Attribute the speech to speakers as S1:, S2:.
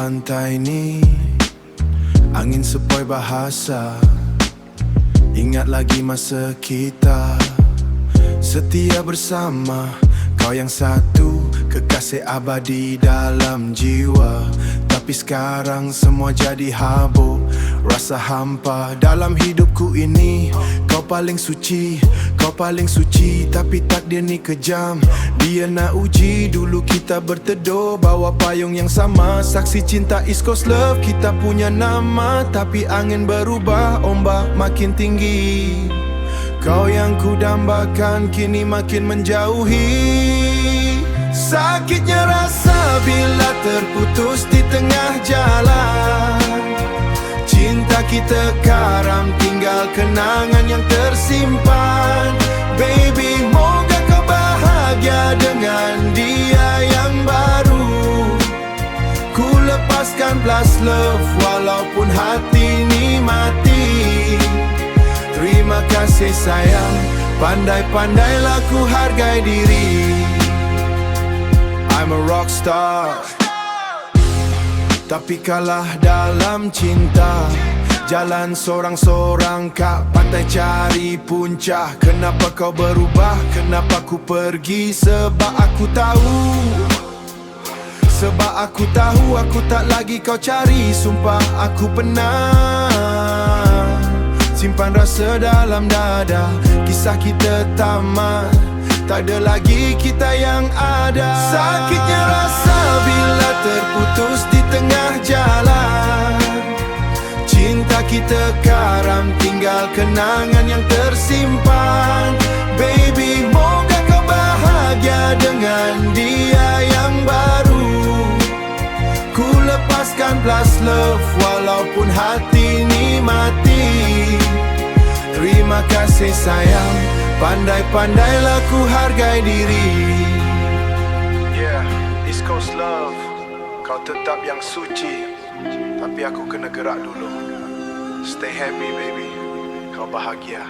S1: pantai ni, angin sepoi bahasa. Ingat lagi masa kita setia bersama. Kau yang satu, kekasih abadi dalam jiwa. Tapi sekarang semua jadi habuk, rasa hampa dalam hidupku ini. Kau paling suci, kau paling suci. Tapi takdir ni kejam, dia nak uji. Dulu kita berteduh bawa payung yang sama, saksi cinta East Coast Love, kita punya nama. Tapi angin berubah, ombak makin tinggi. Kau yang ku dambakan kini makin menjauhi. Sakitnya rasa bila terputus di tengah jalan. Cinta kita karam, tinggal kenangan yang tersimpan. Baby, moga kau bahagia dengan dia yang baru. Ku lepaskan plus love walaupun hati ni mati. Terima kasih sayang, pandai-pandailah ku hargai diri. I'm a rockstar, tapi kalah dalam cinta. Jalan sorang-sorang kat pantai cari puncak. Kenapa kau berubah? Kenapa ku pergi? Sebab aku tahu, sebab aku tahu aku tak lagi kau cari. Sumpah aku pernah simpan rasa dalam dada. Kisah kita tamat, tak ada lagi kita yang ada. Sakitnya rasa bila terputus di tengah jalan. Cinta kita karam, tinggal kenangan yang tersimpan. Baby, moga kau bahagia dengan dia yang baru. Ku lepaskan plus love walaupun hati ni mati. Terima kasih sayang, pandai-pandailah ku hargai diri. Yeah, East Coast Love, kau tetap yang suci. Tapi aku kena gerak dulu. Stay happy baby, kau bahagia.